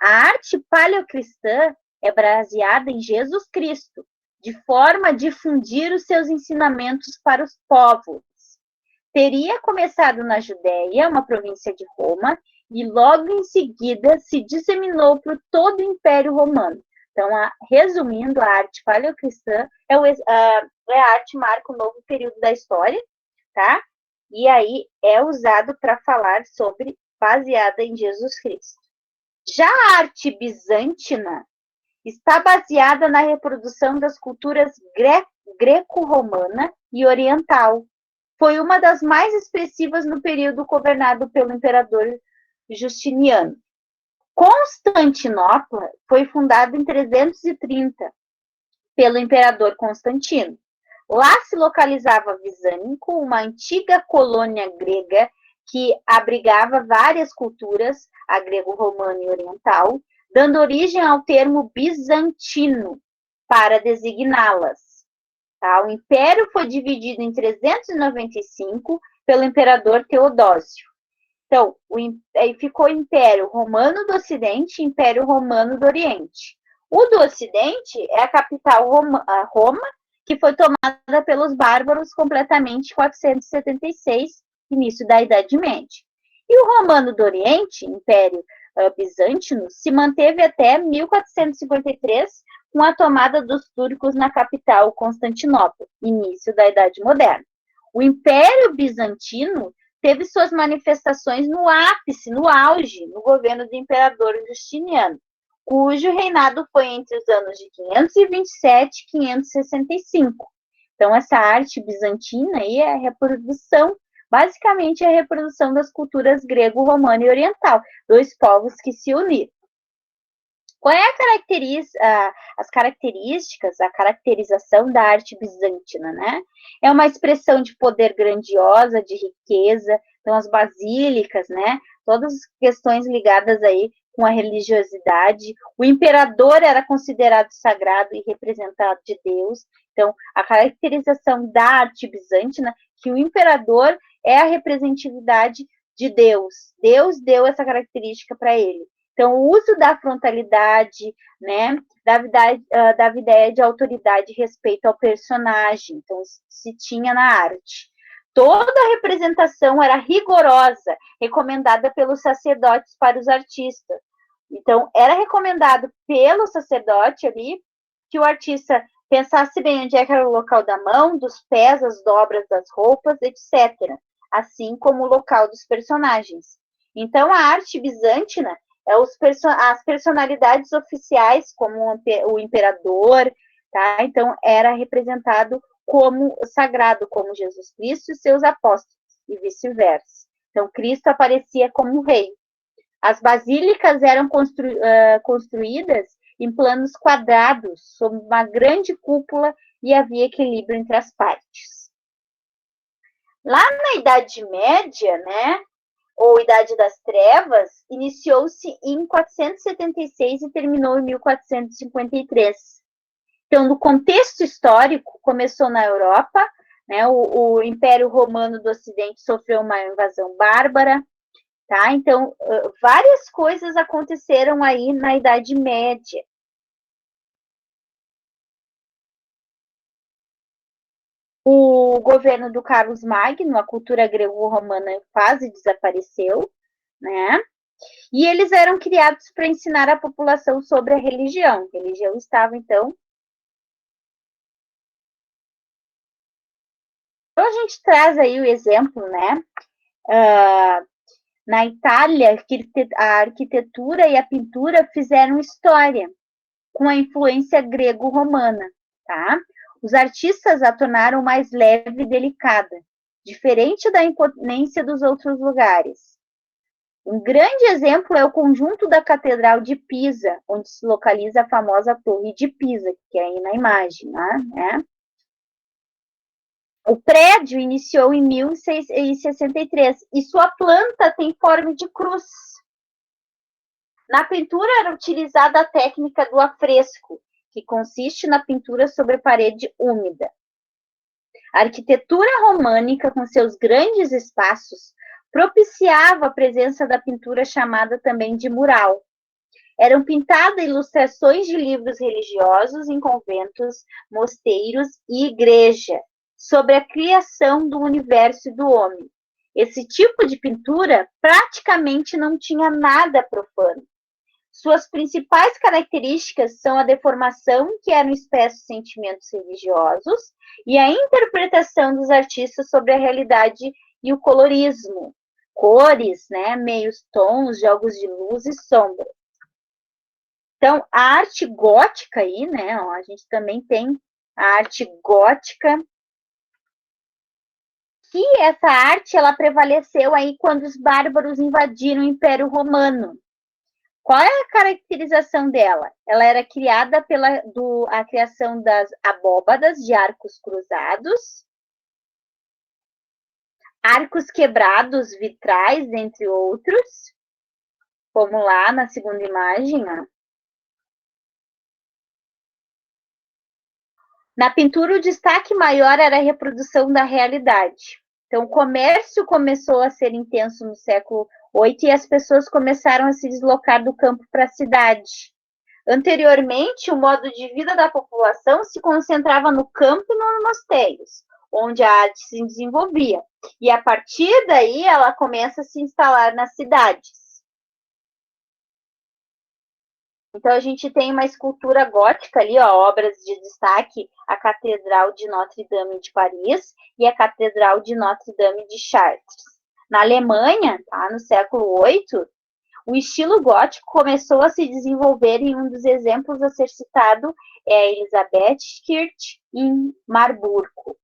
A arte paleocristã é baseada em Jesus Cristo, de forma a difundir os seus ensinamentos para os povos. Teria começado na Judéia, uma província de Roma, e logo em seguida se disseminou por todo o Império Romano. Então, resumindo, a arte paleocristã é a arte marca um novo período da história, tá? E aí é usado para falar sobre baseada em Jesus Cristo. Já a arte bizantina está baseada na reprodução das culturas greco-romana e oriental. Foi uma das mais expressivas no período governado pelo imperador Justiniano. Constantinopla foi fundada em 330 pelo imperador Constantino. Lá se localizava Visânico, uma antiga colônia grega que abrigava várias culturas, a grego-romana e oriental, dando origem ao termo bizantino para designá-las. Tá? O império foi dividido em 395 pelo imperador Teodósio. Então, aí ficou o Império Romano do Ocidente e Império Romano do Oriente. O do Ocidente é a capital Roma, que foi tomada pelos bárbaros completamente em 476, início da Idade Média. E o Romano do Oriente, Império Bizantino, se manteve até 1453, com a tomada dos turcos na capital Constantinopla, início da Idade Moderna. O Império Bizantino teve suas manifestações no ápice, no auge, no governo do imperador Justiniano, cujo reinado foi entre os anos de 527 e 565. Então, essa arte bizantina aí é a reprodução, basicamente é a reprodução das culturas grego, romana e oriental, dois povos que se uniram. Qual é as características, a caracterização da arte bizantina, né? É uma expressão de poder grandiosa, de riqueza, então as basílicas, né? Todas as questões ligadas aí com a religiosidade. O imperador era considerado sagrado e representado de Deus. Então, a caracterização da arte bizantina, que o imperador é a representatividade de Deus. Deus deu essa característica para ele. Então, o uso da frontalidade, né, dava ideia de autoridade e respeito ao personagem. Então, se tinha na arte. Toda a representação era rigorosa, recomendada pelos sacerdotes para os artistas. Então, era recomendado pelo sacerdote ali que o artista pensasse bem onde é que era o local da mão, dos pés, as dobras das roupas, etc. Assim como o local dos personagens. Então, a arte bizantina as personalidades oficiais, como o imperador, tá? Então, era representado como sagrado, como Jesus Cristo e seus apóstolos, e vice-versa. Então, Cristo aparecia como rei. As basílicas eram construídas em planos quadrados, sob uma grande cúpula, e havia equilíbrio entre as partes. Lá na Idade Média, né, ou Idade das Trevas, iniciou-se em 476 e terminou em 1453. Então, no contexto histórico, começou na Europa, né, o Império Romano do Ocidente sofreu uma invasão bárbara, tá? Então, várias coisas aconteceram aí na Idade Média. O governo do Carlos Magno, a cultura grego-romana quase desapareceu, né? E eles eram criados para ensinar a população sobre a religião. A religião estava, então. Então, a gente traz aí o exemplo, né? Na Itália, a arquitetura e a pintura fizeram história com a influência grego-romana, tá? Os artistas a tornaram mais leve e delicada, diferente da imponência dos outros lugares. Um grande exemplo é o conjunto da Catedral de Pisa, onde se localiza a famosa Torre de Pisa, que é aí na imagem, né? O prédio iniciou em 1063 e sua planta tem forma de cruz. Na pintura era utilizada a técnica do afresco, que consiste na pintura sobre parede úmida. A arquitetura românica, com seus grandes espaços, propiciava a presença da pintura chamada também de mural. Eram pintadas ilustrações de livros religiosos em conventos, mosteiros e igreja, sobre a criação do universo e do homem. Esse tipo de pintura praticamente não tinha nada profano. Suas principais características são a deformação, que eram expressos sentimentos religiosos, e a interpretação dos artistas sobre a realidade e o colorismo. Cores, né, meios tons, jogos de luz e sombra. Então, a arte gótica aí, né, ó, a gente também tem a arte gótica, que essa arte, ela prevaleceu aí quando os bárbaros invadiram o Império Romano. Qual é a caracterização dela? Ela era criada pela a criação das abóbadas de arcos cruzados, arcos quebrados vitrais, entre outros. Vamos lá na segunda imagem. Ó. Na pintura, o destaque maior era a reprodução da realidade. Então, o comércio começou a ser intenso no século VIII e as pessoas começaram a se deslocar do campo para a cidade. Anteriormente, o modo de vida da população se concentrava no campo e nos mosteiros, onde a arte se desenvolvia. E a partir daí, ela começa a se instalar nas cidades. Então, a gente tem uma escultura gótica ali, ó, obras de destaque, a Catedral de Notre-Dame de Paris e a Catedral de Notre-Dame de Chartres. Na Alemanha, tá, no século VIII, o estilo gótico começou a se desenvolver e um dos exemplos a ser citado é a Elisabethkirche, em Marburgo.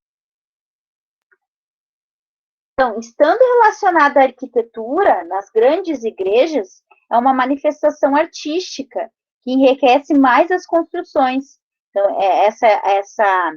Então, estando relacionado à arquitetura, nas grandes igrejas, é uma manifestação artística que enriquece mais as construções. Então, essa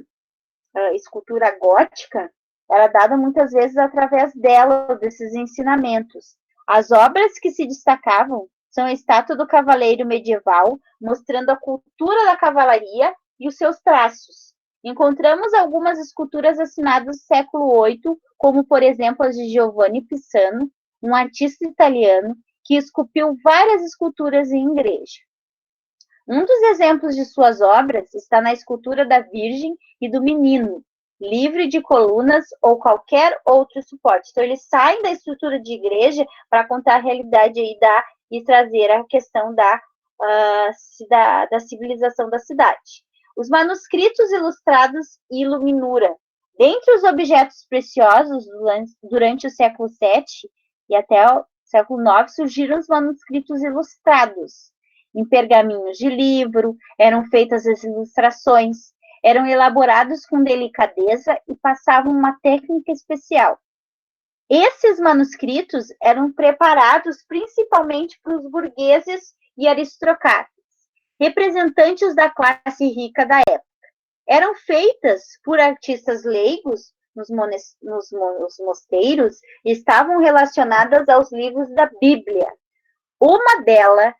escultura gótica, ela é dada muitas vezes através dela, desses ensinamentos. As obras que se destacavam são a estátua do cavaleiro medieval, mostrando a cultura da cavalaria e os seus traços. Encontramos algumas esculturas assinadas do século VIII, como, por exemplo, as de Giovanni Pisano, um artista italiano que esculpiu várias esculturas em igreja. Um dos exemplos de suas obras está na escultura da Virgem e do Menino, livre de colunas ou qualquer outro suporte. Então, eles saem da estrutura de igreja para contar a realidade aí e trazer a questão da civilização da cidade. Os manuscritos ilustrados e iluminura. Dentre os objetos preciosos durante o século VII e até o século IX, surgiram os manuscritos ilustrados. Em pergaminhos de livro, eram feitas as ilustrações, eram elaborados com delicadeza e passavam uma técnica especial. Esses manuscritos eram preparados principalmente para os burgueses e aristocratas, representantes da classe rica da época. Eram feitas por artistas leigos nos mosteiros e estavam relacionadas aos livros da Bíblia. Uma delas,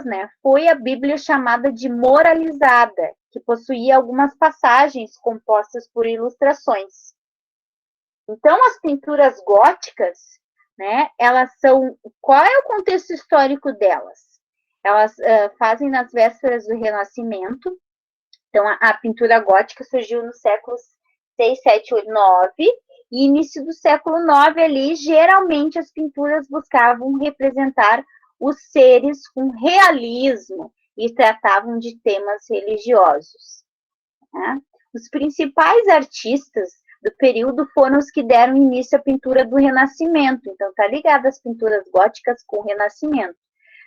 né, foi a Bíblia chamada de Moralizada, que possuía algumas passagens compostas por ilustrações. Então, as pinturas góticas, né, elas são... Qual é o contexto histórico delas? Elas fazem nas vésperas do Renascimento. Então, a pintura gótica surgiu no século 6, 7, 8, 9, e início do século 9 ali, geralmente as pinturas buscavam representar os seres com realismo e tratavam de temas religiosos. Né? Os principais artistas do período foram os que deram início à pintura do Renascimento. Então, está ligado às pinturas góticas com o Renascimento,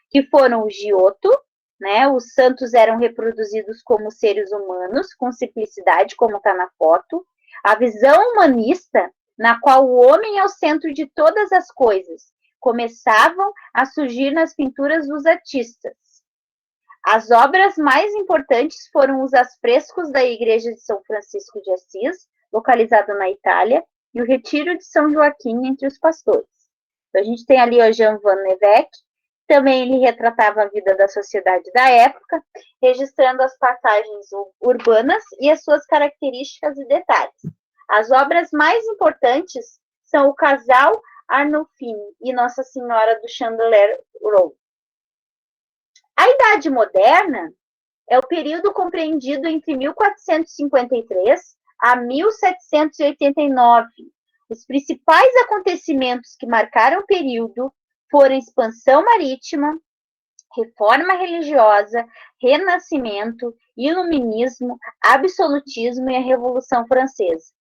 que foram o Giotto, né? Os santos eram reproduzidos como seres humanos, com simplicidade, como está na foto. A visão humanista, na qual o homem é o centro de todas as coisas, começavam a surgir nas pinturas dos artistas. As obras mais importantes foram os afrescos da Igreja de São Francisco de Assis, localizada na Itália, e o Retiro de São Joaquim entre os pastores. Então, a gente tem ali o Jan van Eyck. Também ele retratava a vida da sociedade da época, registrando as passagens urbanas e as suas características e detalhes. As obras mais importantes são o Casal Arnolfini e Nossa Senhora do Chandelier Road. A Idade Moderna é o período compreendido entre 1453 a 1789. Os principais acontecimentos que marcaram o período foram expansão marítima, reforma religiosa, renascimento, iluminismo, absolutismo e a Revolução Francesa.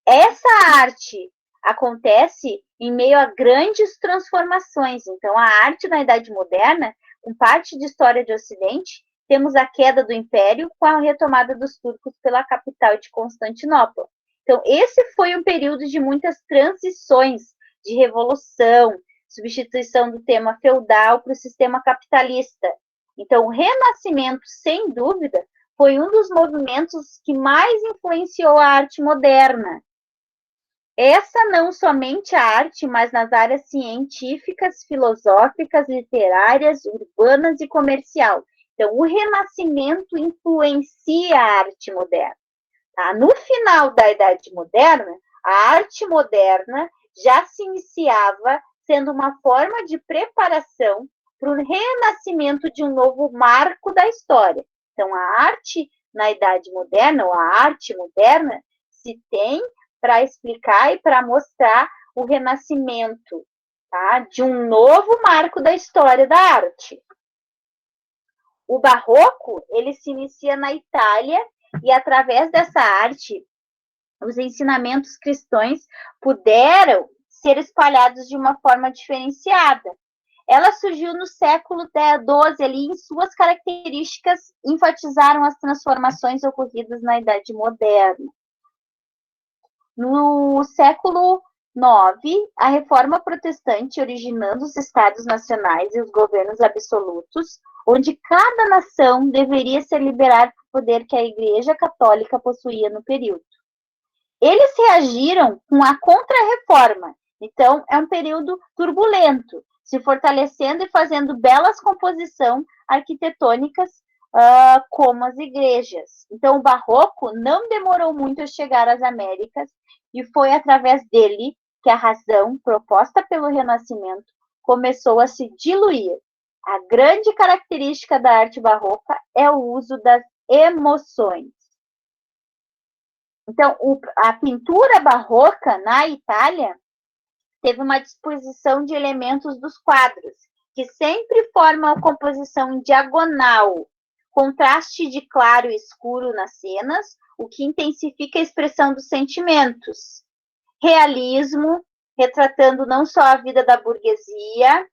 Essa arte acontece em meio a grandes transformações. Então, a arte na Idade Moderna, com parte de história de Ocidente, temos a queda do Império com a retomada dos turcos pela capital de Constantinopla. Então, esse foi um período de muitas transições, de revolução, substituição do tema feudal para o sistema capitalista. Então, o Renascimento, sem dúvida, foi um dos movimentos que mais influenciou a arte moderna. Essa não somente a arte, mas nas áreas científicas, filosóficas, literárias, urbanas e comercial. Então, o Renascimento influencia a arte moderna. Tá? No final da Idade Moderna, a arte moderna já se iniciava sendo uma forma de preparação para o renascimento de um novo marco da história. Então, a arte na Idade Moderna, ou a arte moderna, se tem para explicar e para mostrar o renascimento, tá? De um novo marco da história da arte. O Barroco, ele se inicia na Itália e através dessa arte, os ensinamentos cristãos puderam ser espalhados de uma forma diferenciada. Ela surgiu no século XII, ali, em suas características, enfatizaram as transformações ocorridas na Idade Moderna. No século IX, a reforma protestante, originando os estados nacionais e os governos absolutos, onde cada nação deveria ser liberada do poder que a Igreja Católica possuía no período. Eles reagiram com a Contra-Reforma, então é um período turbulento, se fortalecendo e fazendo belas composições arquitetônicas, como as igrejas. Então, o Barroco não demorou muito a chegar às Américas e foi através dele que a razão proposta pelo Renascimento começou a se diluir. A grande característica da arte barroca é o uso das emoções. Então, a pintura barroca na Itália teve uma disposição de elementos dos quadros, que sempre formam a composição em diagonal, contraste de claro e escuro nas cenas, o que intensifica a expressão dos sentimentos. Realismo, retratando não só a vida da burguesia,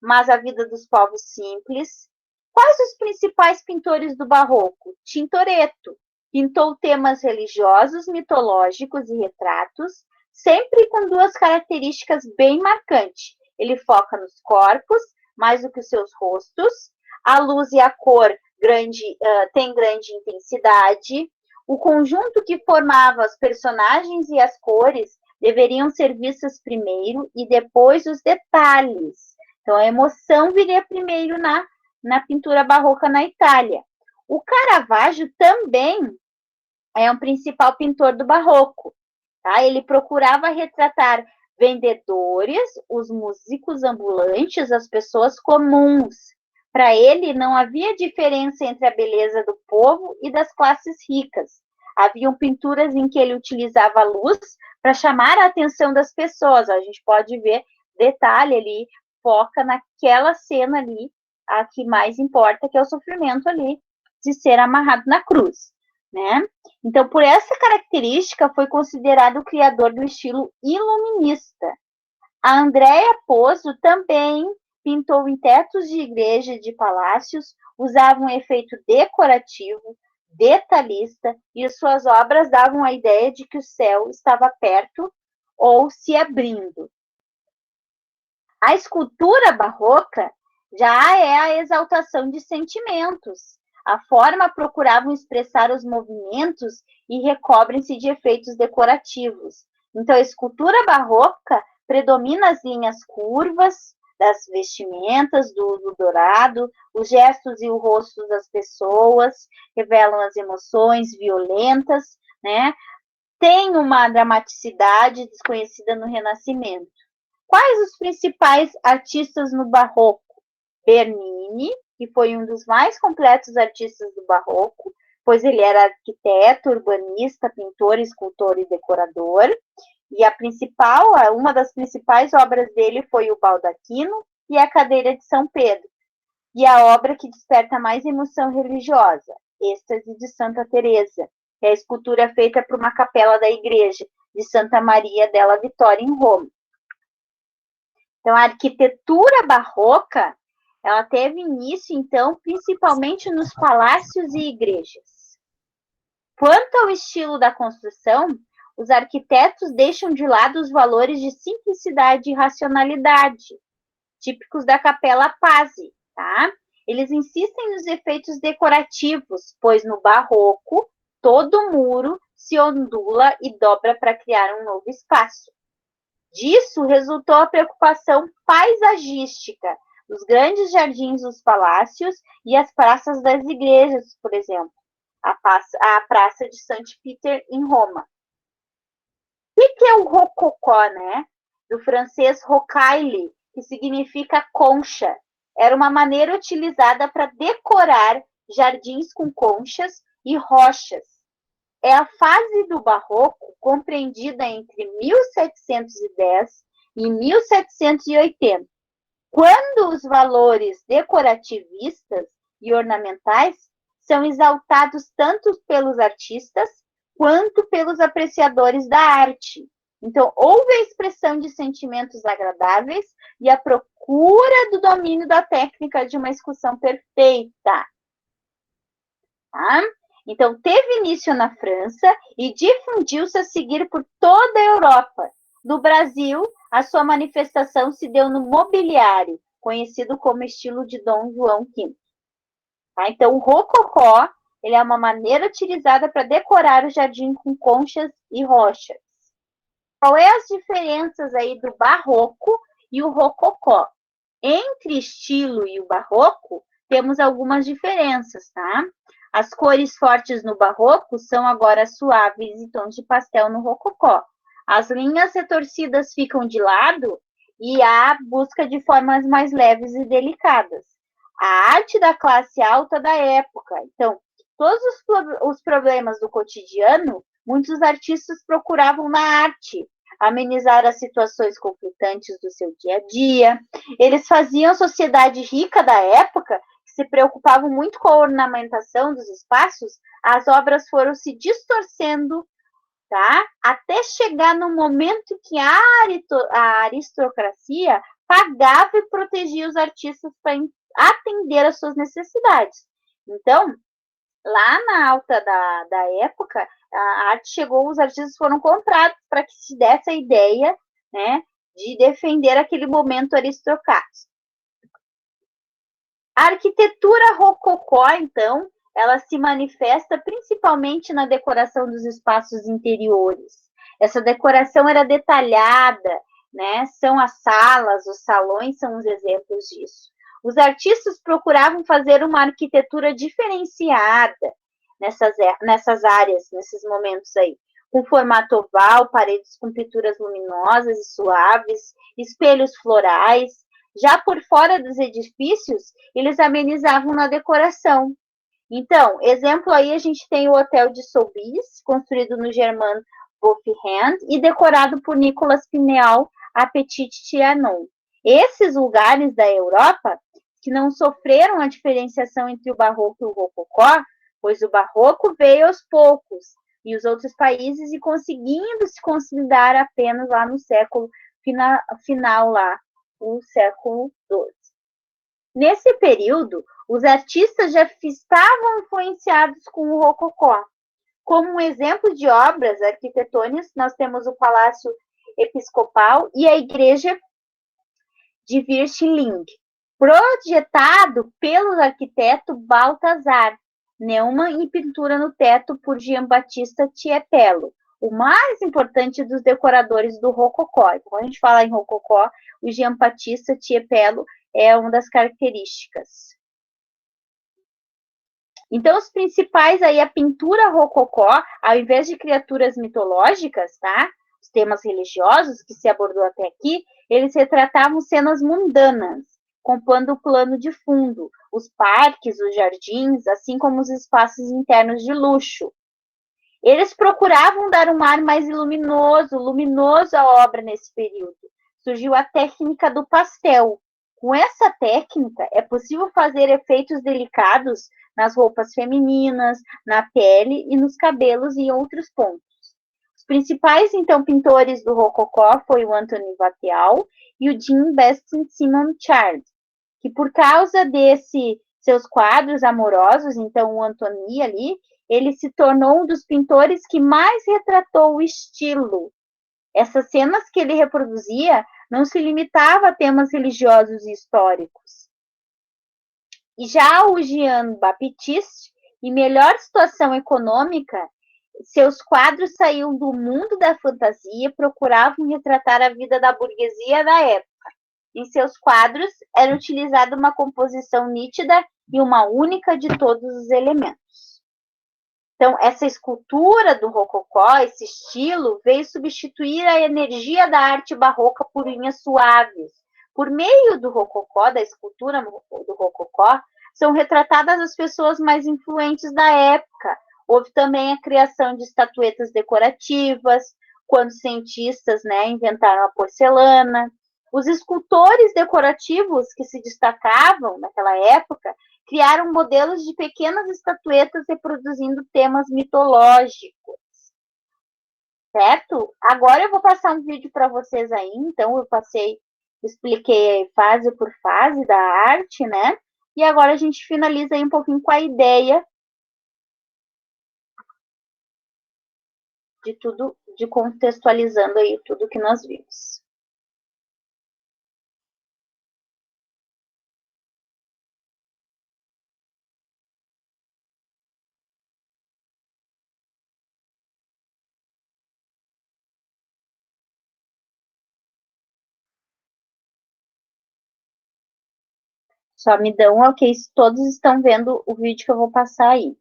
mas a vida dos povos simples. Quais os principais pintores do Barroco? Tintoretto pintou temas religiosos, mitológicos e retratos, sempre com duas características bem marcantes. Ele foca nos corpos, mais do que os seus rostos. A luz e a cor tem grande intensidade. O conjunto que formava os personagens e as cores deveriam ser vistos primeiro e depois os detalhes. Então, a emoção viria primeiro na pintura barroca na Itália. O Caravaggio também é um principal pintor do barroco. Tá? Ele procurava retratar vendedores, os músicos ambulantes, as pessoas comuns. Para ele, não havia diferença entre a beleza do povo e das classes ricas. Haviam pinturas em que ele utilizava a luz para chamar a atenção das pessoas. A gente pode ver detalhe ali, foca naquela cena ali, a que mais importa, que é o sofrimento ali de ser amarrado na cruz. Né? Então, por essa característica, foi considerado o criador do estilo iluminista. A Andrea Pozzo também pintou em tetos de igreja e de palácios, usava um efeito decorativo, detalhista, e suas obras davam a ideia de que o céu estava perto ou se abrindo. A escultura barroca já é a exaltação de sentimentos. A forma procuravam expressar os movimentos e recobrem-se de efeitos decorativos. Então, a escultura barroca predomina as linhas curvas das vestimentas, do dourado, os gestos e o rosto das pessoas, revelam as emoções violentas, né? Tem uma dramaticidade desconhecida no Renascimento. Quais os principais artistas no Barroco? Bernini, que foi um dos mais completos artistas do Barroco, pois ele era arquiteto, urbanista, pintor, escultor e decorador. E uma das principais obras dele foi o Baldaquino e a Cadeira de São Pedro. E a obra que desperta mais emoção religiosa, Êxtase de Santa Teresa, que é a escultura feita por uma capela da igreja de Santa Maria della Vittoria, em Roma. Então, a arquitetura barroca, ela teve início, então, principalmente nos palácios e igrejas. Quanto ao estilo da construção, os arquitetos deixam de lado os valores de simplicidade e racionalidade, típicos da Capela Pazzi, tá? Eles insistem nos efeitos decorativos, pois no barroco, todo muro se ondula e dobra para criar um novo espaço. Disso resultou a preocupação paisagística, os grandes jardins dos palácios e as praças das igrejas, por exemplo, a Praça de Saint-Peter, em Roma. O que é o rococó, né? Do francês rocaille, que significa concha. Era uma maneira utilizada para decorar jardins com conchas e rochas. É a fase do barroco compreendida entre 1710 e 1780, quando os valores decorativistas e ornamentais são exaltados tanto pelos artistas quanto pelos apreciadores da arte. Então, houve a expressão de sentimentos agradáveis e a procura do domínio da técnica de uma execução perfeita. Tá? Então, teve início na França e difundiu-se a seguir por toda a Europa. No Brasil, a sua manifestação se deu no mobiliário, conhecido como estilo de Dom João V. Tá? Então, o rococó, ele é uma maneira utilizada para decorar o jardim com conchas e rochas. Qual é as diferenças aí do barroco e o rococó? Entre estilo e o barroco, temos algumas diferenças, tá? As cores fortes no barroco são agora suaves e tons de pastel no rococó. As linhas retorcidas ficam de lado e há busca de formas mais leves e delicadas. A arte da classe alta da época. Então, todos os problemas do cotidiano, muitos artistas procuravam na arte amenizar as situações conflitantes do seu dia a dia. Eles faziam a sociedade rica da época, que se preocupavam muito com a ornamentação dos espaços, as obras foram se distorcendo, tá? Até chegar no momento que a aristocracia pagava e protegia os artistas para atender às suas necessidades. Então, lá na alta da época, a arte chegou, os artistas foram comprados para que se desse a ideia, né, de defender aquele momento aristocrático. A arquitetura rococó, então, ela se manifesta principalmente na decoração dos espaços interiores. Essa decoração era detalhada, né? São as salas, os salões são os exemplos disso. Os artistas procuravam fazer uma arquitetura diferenciada nessas áreas, nesses momentos aí, com formato oval, paredes com pinturas luminosas e suaves, espelhos florais. Já por fora dos edifícios, eles amenizavam na decoração. Então, exemplo aí, a gente tem o Hotel de Soubise, construído no Germain Wolfhand e decorado por Nicolas Pineau à Petit-Trianon. Esses lugares da Europa que não sofreram a diferenciação entre o barroco e o rococó, pois o barroco veio aos poucos, e os outros países e conseguindo se consolidar apenas lá no século final lá, o século XII. Nesse período, os artistas já estavam influenciados com o rococó. Como um exemplo de obras arquitetônicas, nós temos o Palácio Episcopal e a Igreja de Wirtschling, projetado pelo arquiteto Balthasar Neumann e pintura no teto por Giambattista Tiepolo, o mais importante dos decoradores do rococó. Quando a gente fala em rococó, o Giambattista Tiepolo é uma das características. Então, os principais aí, a pintura rococó, ao invés de criaturas mitológicas, tá? Os temas religiosos que se abordou até aqui, eles retratavam cenas mundanas, compondo o plano de fundo. os parques, os jardins, assim como os espaços internos de luxo. Eles procuravam dar um ar mais luminoso à obra nesse período. Surgiu a técnica do pastel. Com essa técnica, é possível fazer efeitos delicados nas roupas femininas, na pele e nos cabelos e em outros pontos. Os principais, então, pintores do Rococó foi o Anthony Watteau e o Jean-Baptiste Simon Chard, que por causa seus quadros amorosos, então o Antony ali, ele se tornou um dos pintores que mais retratou o estilo. Essas cenas que ele reproduzia não se limitava a temas religiosos e históricos. E já o Jean-Baptiste, em melhor situação econômica, seus quadros saíam do mundo da fantasia e procuravam retratar a vida da burguesia da época. Em seus quadros era utilizada uma composição nítida e uma única de todos os elementos. Então, essa escultura do Rococó, esse estilo, veio substituir a energia da arte barroca por linhas suaves. Por meio do Rococó, da escultura do Rococó, são retratadas as pessoas mais influentes da época. Houve também a criação de estatuetas decorativas, quando cientistas, inventaram a porcelana. Os escultores decorativos que se destacavam naquela época criaram modelos de pequenas estatuetas reproduzindo temas mitológicos. Certo? Agora eu vou passar um vídeo para vocês aí. Então, expliquei fase por fase da arte, né? E agora a gente finaliza aí um pouquinho com a ideia de tudo, de contextualizando aí tudo que nós vimos. Só me dão um ok se todos estão vendo o vídeo que eu vou passar aí.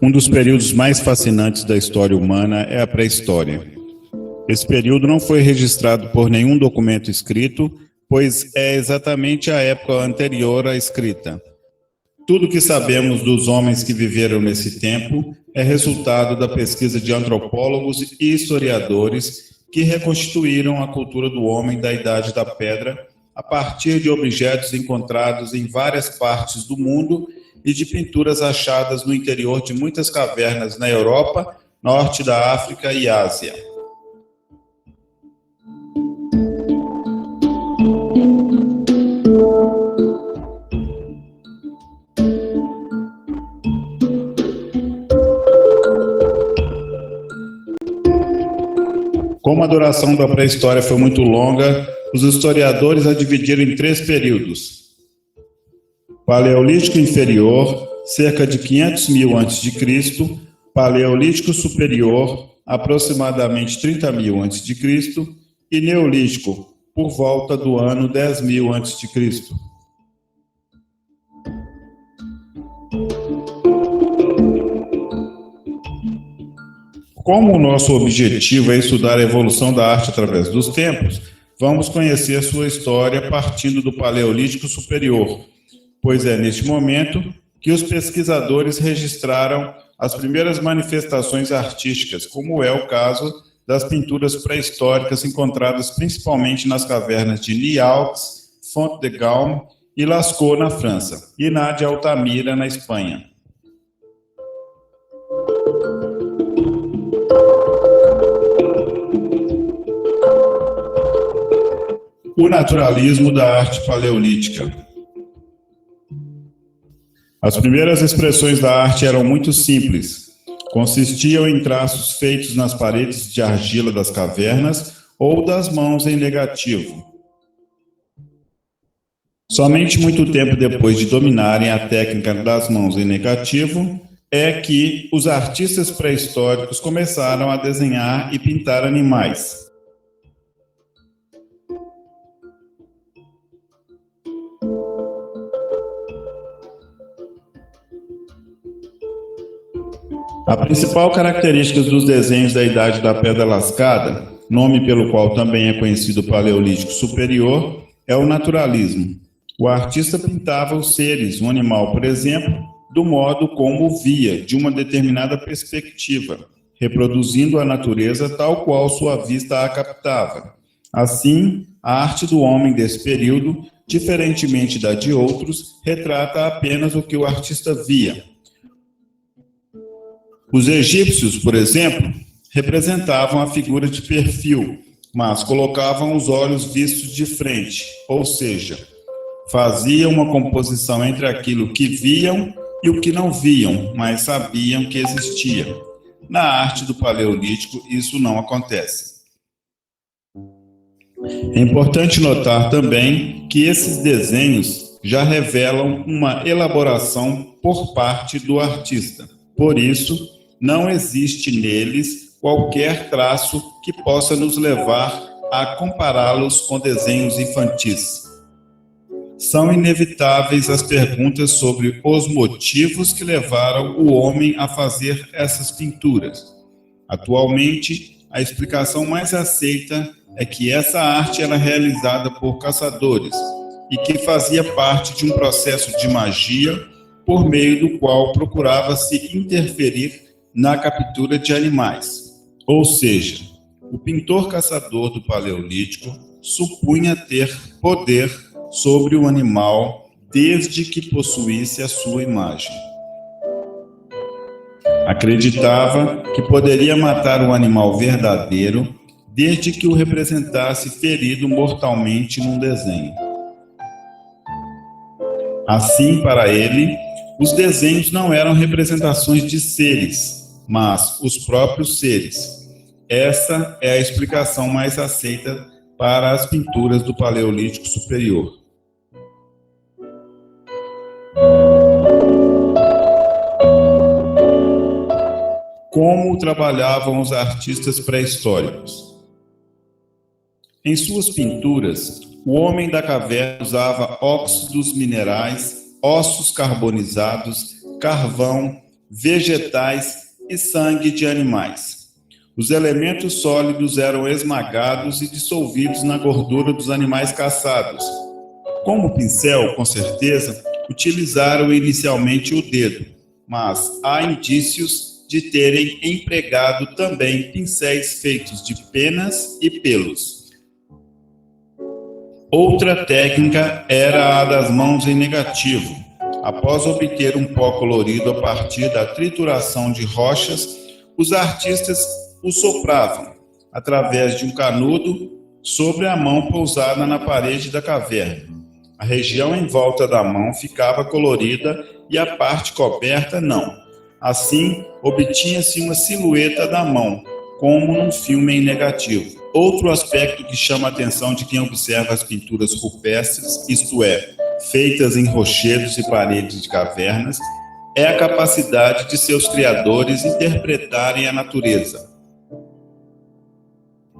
Um dos períodos mais fascinantes da história humana é a pré-história. Esse período não foi registrado por nenhum documento escrito, pois é exatamente a época anterior à escrita. Tudo que sabemos dos homens que viveram nesse tempo é resultado da pesquisa de antropólogos e historiadores que reconstituíram a cultura do homem da Idade da Pedra a partir de objetos encontrados em várias partes do mundo e de pinturas achadas no interior de muitas cavernas na Europa, norte da África e Ásia. Como a duração da pré-história foi muito longa, os historiadores a dividiram em 3 períodos. Paleolítico Inferior, cerca de 500.000 a.C., Paleolítico Superior, aproximadamente 30.000 a.C., e Neolítico, por volta do ano 10.000 a.C. Como o nosso objetivo é estudar a evolução da arte através dos tempos, vamos conhecer sua história partindo do Paleolítico Superior, pois é neste momento que os pesquisadores registraram as primeiras manifestações artísticas, como é o caso das pinturas pré-históricas encontradas principalmente nas cavernas de Niaux, Font de Gaume e Lascaux, na França, e na de Altamira, na Espanha. O naturalismo da arte paleolítica. As primeiras expressões da arte eram muito simples. Consistiam em traços feitos nas paredes de argila das cavernas ou das mãos em negativo. Somente muito tempo depois de dominarem a técnica das mãos em negativo, é que os artistas pré-históricos começaram a desenhar e pintar animais. A principal característica dos desenhos da Idade da Pedra Lascada, nome pelo qual também é conhecido o Paleolítico Superior, é o naturalismo. O artista pintava os seres, um animal, por exemplo, do modo como o via, de uma determinada perspectiva, reproduzindo a natureza tal qual sua vista a captava. Assim, a arte do homem desse período, diferentemente da de outros, retrata apenas o que o artista via. Os egípcios, por exemplo, representavam a figura de perfil, mas colocavam os olhos vistos de frente, ou seja, faziam uma composição entre aquilo que viam e o que não viam, mas sabiam que existia. Na arte do Paleolítico, isso não acontece. É importante notar também que esses desenhos já revelam uma elaboração por parte do artista. Por isso, não existe neles qualquer traço que possa nos levar a compará-los com desenhos infantis. São inevitáveis as perguntas sobre os motivos que levaram o homem a fazer essas pinturas. Atualmente, a explicação mais aceita é que essa arte era realizada por caçadores e que fazia parte de um processo de magia por meio do qual procurava-se interferir na captura de animais. Ou seja, o pintor caçador do Paleolítico supunha ter poder sobre o animal desde que possuísse a sua imagem. Acreditava que poderia matar um animal verdadeiro desde que o representasse ferido mortalmente num desenho. Assim, para ele, os desenhos não eram representações de seres, mas os próprios seres. Essa é a explicação mais aceita para as pinturas do Paleolítico Superior. Como trabalhavam os artistas pré-históricos? Em suas pinturas, o homem da caverna usava óxidos minerais, ossos carbonizados, carvão, vegetais e sangue de animais. Os elementos sólidos eram esmagados e dissolvidos na gordura dos animais caçados. Como pincel, com certeza, utilizaram inicialmente o dedo, mas há indícios de terem empregado também pincéis feitos de penas e pelos. Outra técnica era a das mãos em negativo. Após obter um pó colorido a partir da trituração de rochas, os artistas o sopravam, através de um canudo, sobre a mão pousada na parede da caverna. A região em volta da mão ficava colorida e a parte coberta não. Assim, obtinha-se uma silhueta da mão, como num filme em negativo. Outro aspecto que chama a atenção de quem observa as pinturas rupestres, isto é, feitas em rochedos e paredes de cavernas, é a capacidade de seus criadores interpretarem a natureza.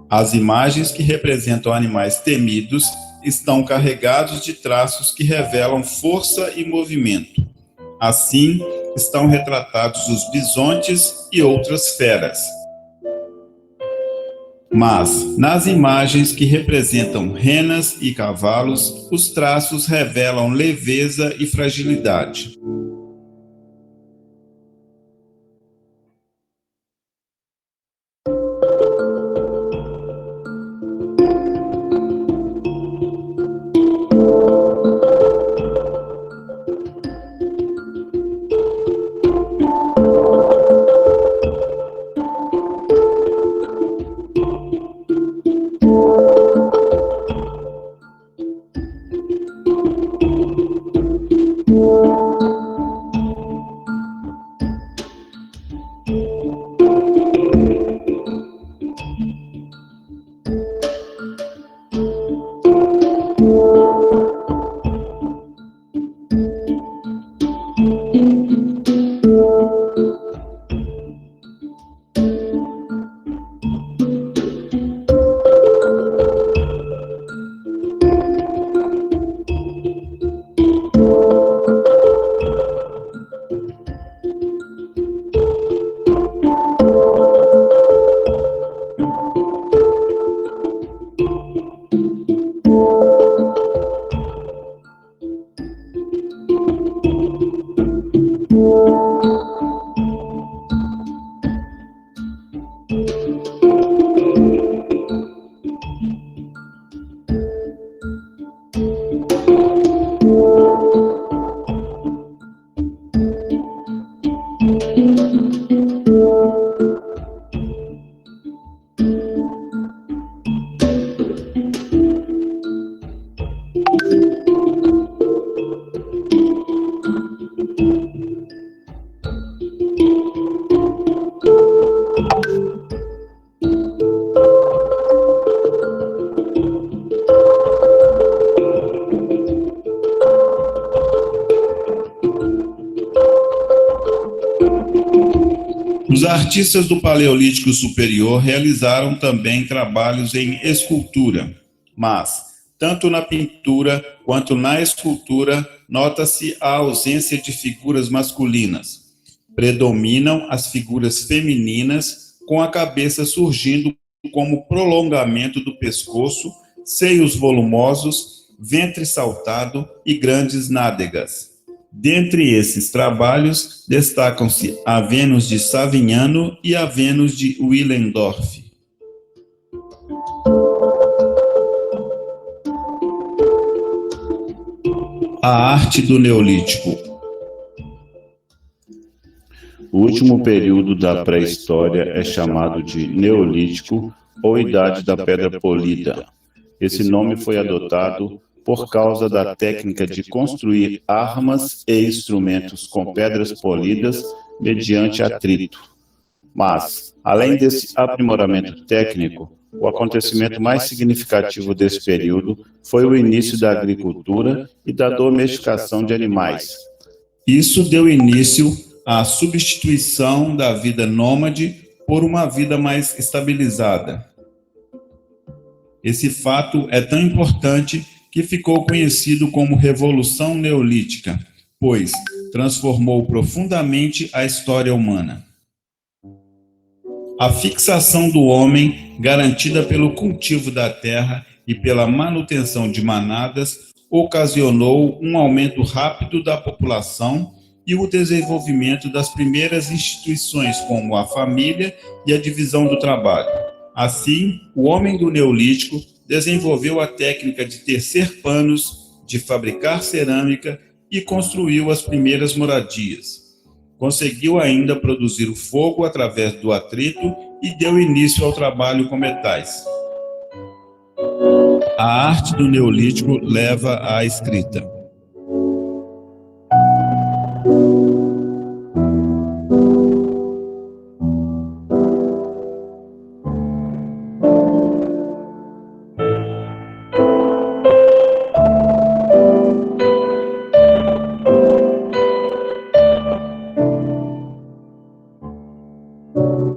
As imagens que representam animais temidos estão carregados de traços que revelam força e movimento. Assim, estão retratados os bisontes e outras feras. Mas, nas imagens que representam renas e cavalos, os traços revelam leveza e fragilidade. artistas do Paleolítico Superior realizaram também trabalhos em escultura, mas, tanto na pintura quanto na escultura, nota-se a ausência de figuras masculinas. Predominam as figuras femininas, com a cabeça surgindo como prolongamento do pescoço, seios volumosos, ventre saltado e grandes nádegas. Dentre esses trabalhos, destacam-se a Vênus de Savignano e a Vênus de Willendorf. A arte do Neolítico. O último período da pré-história é chamado de Neolítico ou Idade da Pedra Polida. Esse nome foi adotado por causa da técnica de construir armas e instrumentos com pedras polidas mediante atrito. Mas, além desse aprimoramento técnico, o acontecimento mais significativo desse período foi o início da agricultura e da domesticação de animais. Isso deu início à substituição da vida nômade por uma vida mais estabilizada. Esse fato é tão importante que ficou conhecido como Revolução Neolítica, pois transformou profundamente a história humana. A fixação do homem, garantida pelo cultivo da terra e pela manutenção de manadas, ocasionou um aumento rápido da população e o desenvolvimento das primeiras instituições, como a família e a divisão do trabalho. Assim, o homem do Neolítico desenvolveu a técnica de tecer panos, de fabricar cerâmica e construiu as primeiras moradias. Conseguiu ainda produzir o fogo através do atrito e deu início ao trabalho com metais. A arte do Neolítico leva à escrita.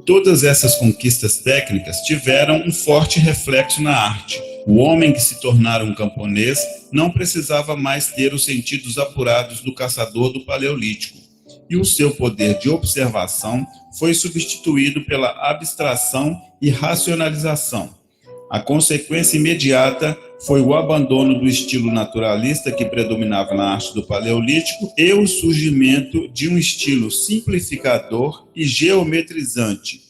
Todas essas conquistas técnicas tiveram um forte reflexo na arte. O homem que se tornara um camponês não precisava mais ter os sentidos apurados do caçador do Paleolítico, e o seu poder de observação foi substituído pela abstração e racionalização. A consequência imediata foi o abandono do estilo naturalista que predominava na arte do Paleolítico e o surgimento de um estilo simplificador e geometrizante.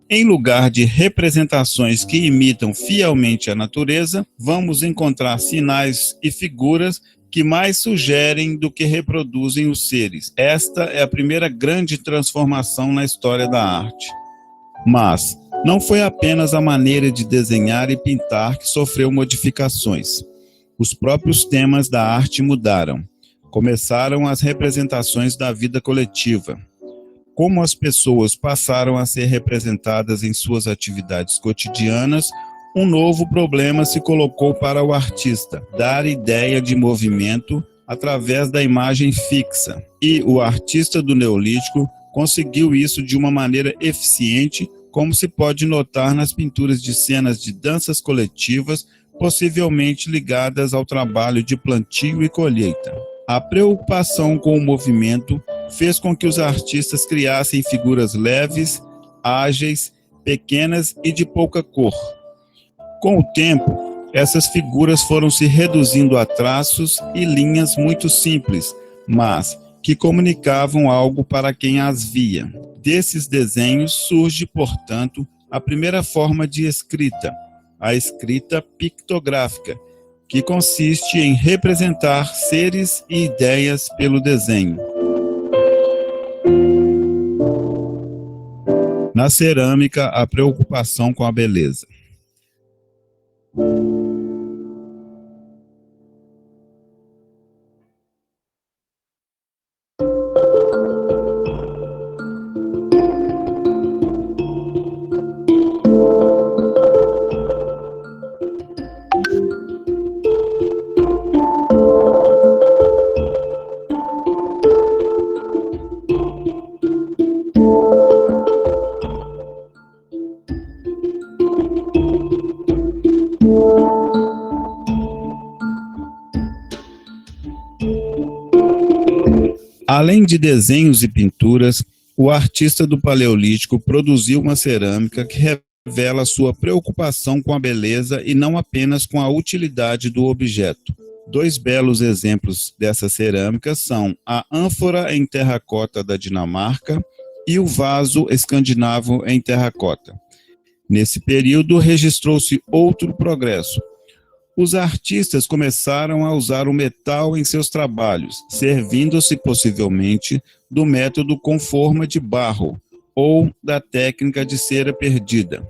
Em lugar de representações que imitam fielmente a natureza, vamos encontrar sinais e figuras que mais sugerem do que reproduzem os seres. Esta é a primeira grande transformação na história da arte. Mas não foi apenas a maneira de desenhar e pintar que sofreu modificações. Os próprios temas da arte mudaram. Começaram as representações da vida coletiva. Como as pessoas passaram a ser representadas em suas atividades cotidianas, um novo problema se colocou para o artista: dar ideia de movimento através da imagem fixa. E o artista do Neolítico conseguiu isso de uma maneira eficiente, como se pode notar nas pinturas de cenas de danças coletivas, possivelmente ligadas ao trabalho de plantio e colheita. A preocupação com o movimento fez com que os artistas criassem figuras leves, ágeis, pequenas e de pouca cor. Com o tempo, essas figuras foram se reduzindo a traços e linhas muito simples, mas que comunicavam algo para quem as via. Desses desenhos surge, portanto, a primeira forma de escrita, a escrita pictográfica, que consiste em representar seres e ideias pelo desenho. Na cerâmica, a preocupação com a beleza. Além de desenhos e pinturas, o artista do Paleolítico produziu uma cerâmica que revela sua preocupação com a beleza e não apenas com a utilidade do objeto. 2 belos exemplos dessa cerâmica são a ânfora em terracota da Dinamarca e o vaso escandinavo em terracota. Nesse período, registrou-se outro progresso. Os artistas começaram a usar o metal em seus trabalhos, servindo-se possivelmente do método com forma de barro ou da técnica de cera perdida.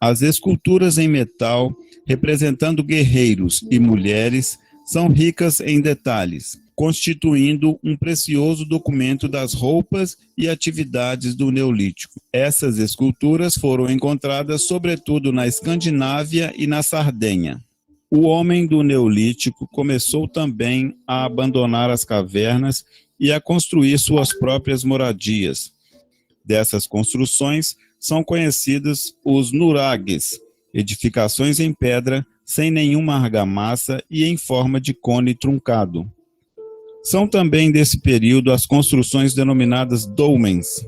As esculturas em metal, representando guerreiros e mulheres, são ricas em detalhes, constituindo um precioso documento das roupas e atividades do Neolítico. Essas esculturas foram encontradas sobretudo na Escandinávia e na Sardenha. O homem do Neolítico começou também a abandonar as cavernas e a construir suas próprias moradias. Dessas construções são conhecidos os nuragues, edificações em pedra, sem nenhuma argamassa e em forma de cone truncado. São também desse período as construções denominadas dolmens.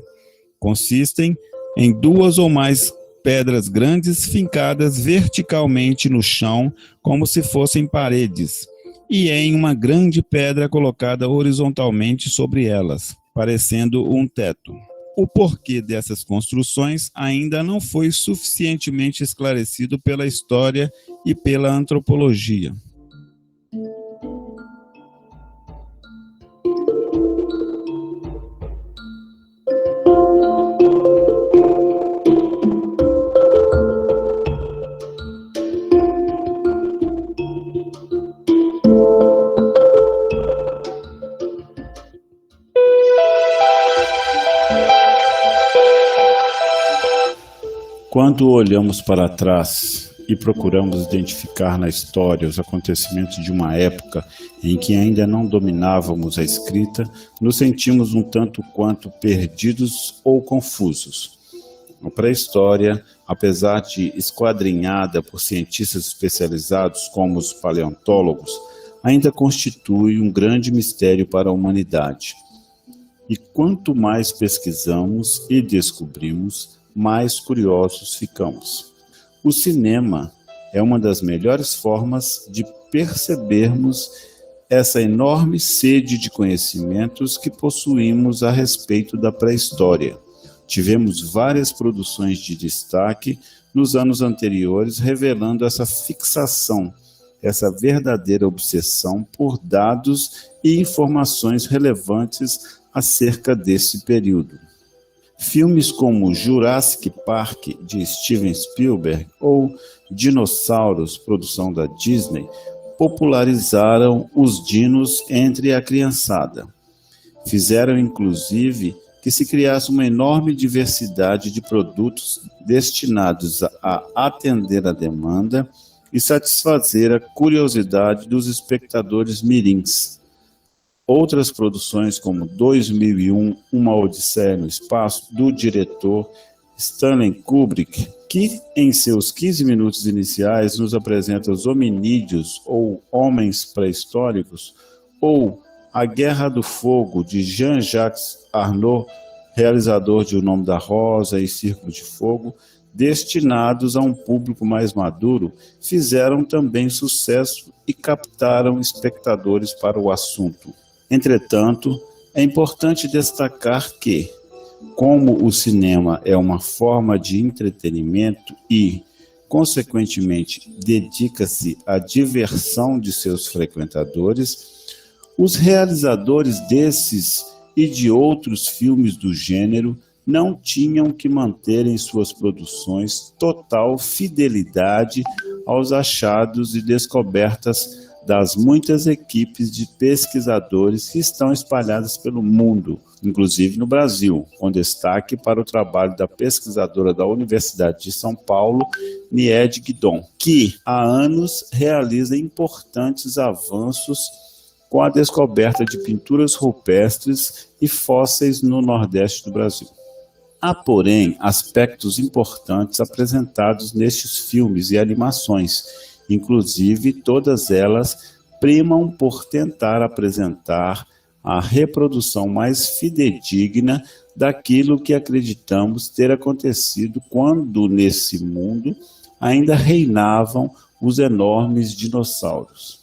Consistem em 2 ou mais pedras grandes fincadas verticalmente no chão, como se fossem paredes, e em uma grande pedra colocada horizontalmente sobre elas, parecendo um teto. O porquê dessas construções ainda não foi suficientemente esclarecido pela história e pela antropologia. Quando olhamos para trás e procuramos identificar na história os acontecimentos de uma época em que ainda não dominávamos a escrita, nos sentimos um tanto quanto perdidos ou confusos. A pré-história, apesar de esquadrinhada por cientistas especializados como os paleontólogos, ainda constitui um grande mistério para a humanidade. E quanto mais pesquisamos e descobrimos, mais curiosos ficamos. O cinema é uma das melhores formas de percebermos essa enorme sede de conhecimentos que possuímos a respeito da pré-história. Tivemos várias produções de destaque nos anos anteriores revelando essa fixação, essa verdadeira obsessão por dados e informações relevantes acerca desse período. Filmes como Jurassic Park, de Steven Spielberg, ou Dinossauros, produção da Disney, popularizaram os dinos entre a criançada. Fizeram, inclusive, que se criasse uma enorme diversidade de produtos destinados a atender a demanda e satisfazer a curiosidade dos espectadores mirins. Outras produções como 2001, Uma Odisseia no Espaço, do diretor Stanley Kubrick, que em seus 15 minutos iniciais nos apresenta os hominídeos ou homens pré-históricos, ou A Guerra do Fogo, de Jean-Jacques Arnaud, realizador de O Nome da Rosa e Círculo de Fogo, destinados a um público mais maduro, fizeram também sucesso e captaram espectadores para o assunto. Entretanto, é importante destacar que, como o cinema é uma forma de entretenimento e, consequentemente, dedica-se à diversão de seus frequentadores, os realizadores desses e de outros filmes do gênero não tinham que manter em suas produções total fidelidade aos achados e descobertas das muitas equipes de pesquisadores que estão espalhadas pelo mundo, inclusive no Brasil, com destaque para o trabalho da pesquisadora da Universidade de São Paulo, Nied Guidon, que há anos realiza importantes avanços com a descoberta de pinturas rupestres e fósseis no Nordeste do Brasil. Há, porém, aspectos importantes apresentados nestes filmes e animações. Inclusive, todas elas primam por tentar apresentar a reprodução mais fidedigna daquilo que acreditamos ter acontecido quando, nesse mundo, ainda reinavam os enormes dinossauros.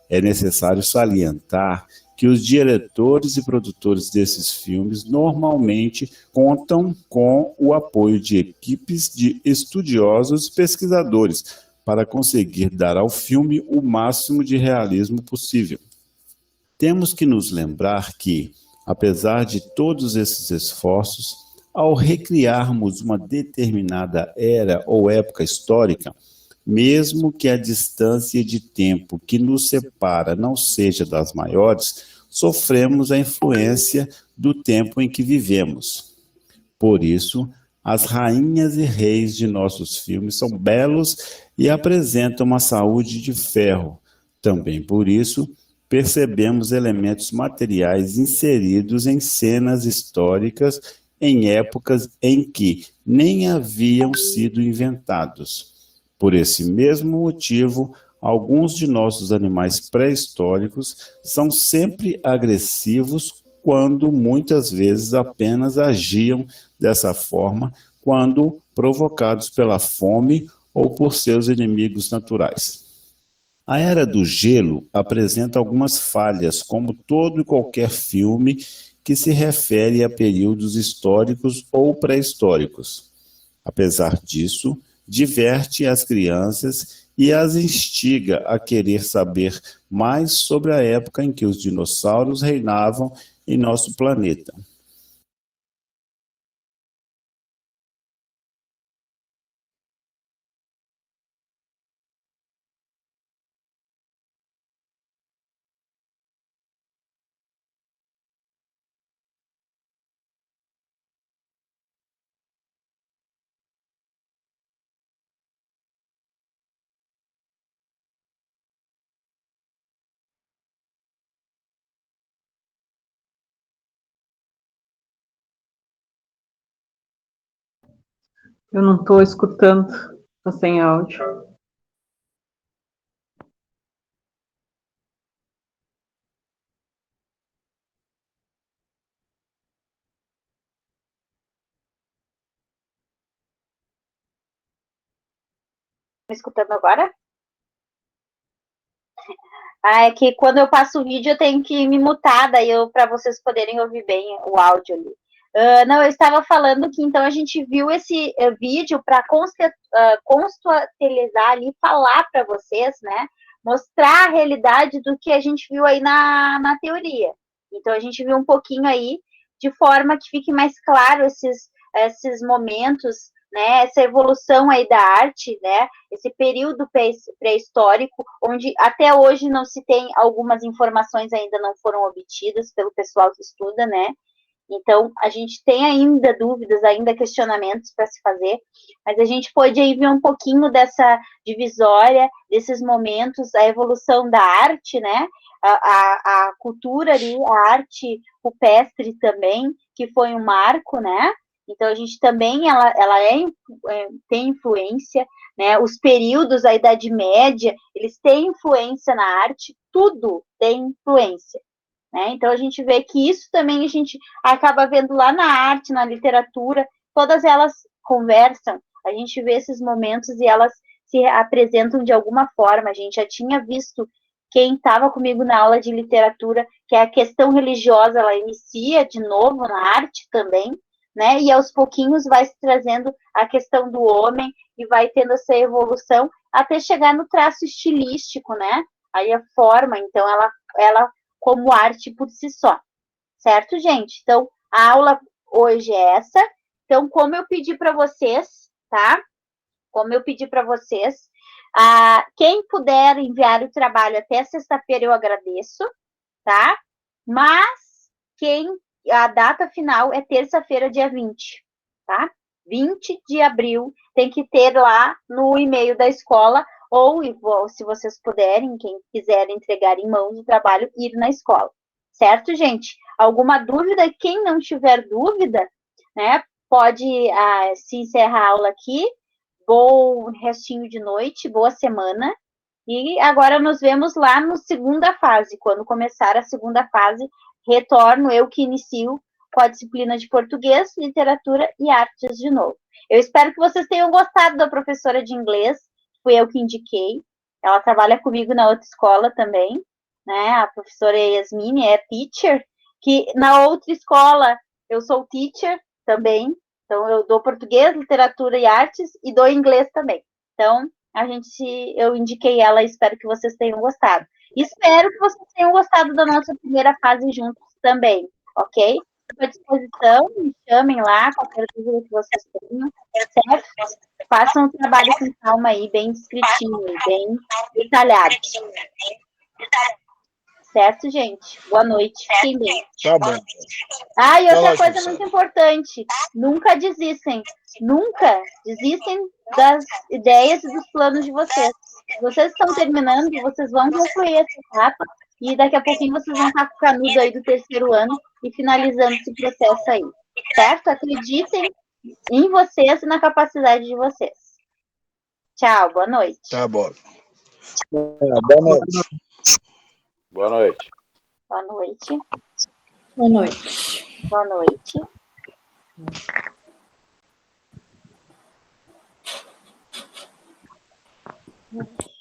É necessário salientar que os diretores e produtores desses filmes normalmente contam com o apoio de equipes de estudiosos e pesquisadores para conseguir dar ao filme o máximo de realismo possível. Temos que nos lembrar que, apesar de todos esses esforços, ao recriarmos uma determinada era ou época histórica, mesmo que a distância de tempo que nos separa não seja das maiores, sofremos a influência do tempo em que vivemos. Por isso, as rainhas e reis de nossos filmes são belos e apresentam uma saúde de ferro. Também por isso, percebemos elementos materiais inseridos em cenas históricas em épocas em que nem haviam sido inventados. Por esse mesmo motivo, alguns de nossos animais pré-históricos são sempre agressivos quando muitas vezes apenas agiam dessa forma quando provocados pela fome ou por seus inimigos naturais. A Era do Gelo apresenta algumas falhas, como todo e qualquer filme que se refere a períodos históricos ou pré-históricos. Apesar disso, diverte as crianças e as instiga a querer saber mais sobre a época em que os dinossauros reinavam em nosso planeta. Eu não estou escutando, estou sem áudio. Me escutando agora? É que quando eu passo o vídeo eu tenho que me mutar, daí para vocês poderem ouvir bem o áudio ali. Não, eu estava falando que então a gente viu esse vídeo para contextualizar ali, falar para vocês, né? Mostrar a realidade do que a gente viu aí na teoria. Então a gente viu um pouquinho aí, de forma que fique mais claro esses momentos, né? Essa evolução aí da arte, né? Esse período pré-histórico, onde até hoje não se tem, algumas informações ainda não foram obtidas pelo pessoal que estuda, né? Então, a gente tem ainda dúvidas, ainda questionamentos para se fazer, mas a gente pode aí ver um pouquinho dessa divisória, desses momentos, a evolução da arte, né? A cultura ali, a arte rupestre também, que foi um marco, né? Então, a gente também, ela tem influência, né? Os períodos, a Idade Média, eles têm influência na arte, tudo tem influência. Né? Então, a gente vê que isso também a gente acaba vendo lá na arte, na literatura, todas elas conversam, a gente vê esses momentos e elas se apresentam de alguma forma. A gente já tinha visto, quem estava comigo na aula de literatura, que a questão religiosa, ela inicia de novo na arte também, né? E aos pouquinhos vai se trazendo a questão do homem e vai tendo essa evolução até chegar no traço estilístico, né? Aí a forma, então, ela como arte por si só, certo, gente? Então, a aula hoje é essa. Então, como eu pedi para vocês, tá? Como eu pedi para vocês, quem puder enviar o trabalho até sexta-feira, eu agradeço, tá? Mas a data final é terça-feira, dia 20, tá? 20 de abril, tem que ter lá no e-mail da escola, ou se vocês puderem, quem quiser entregar em mãos o trabalho, ir na escola. Certo, gente? Alguma dúvida? Quem não tiver dúvida, né, pode se encerrar a aula aqui. Bom restinho de noite, boa semana. E agora nos vemos lá na segunda fase, quando começar a segunda fase, retorno, eu que inicio com a disciplina de português, literatura e artes de novo. Eu espero que vocês tenham gostado da professora de inglês, fui eu que indiquei. Ela trabalha comigo na outra escola também, né? A professora Yasmine é teacher, que na outra escola eu sou teacher também. Então, eu dou português, literatura e artes e dou inglês também. Então, eu indiquei ela e espero que vocês tenham gostado. Espero que vocês tenham gostado da nossa primeira fase juntos também, ok? Estou à disposição, me chamem lá, qualquer dúvida que vocês tenham, certo? Façam um trabalho com calma aí, bem descritinho, bem detalhado. Certo, gente? Boa noite, fiquem bem. Tá bom. Ah, e outra Tá lá, coisa professora. muito importante, nunca desistem das ideias e dos planos de vocês. Vocês estão terminando, vocês vão concluir essa etapa e daqui a pouquinho vocês vão estar com o canudo aí do terceiro ano e finalizando esse processo aí, certo? Acreditem em vocês e na capacidade de vocês. Tchau, boa noite. Tá bom. Boa noite. Boa noite. Boa noite. Boa noite. Boa noite. Boa noite.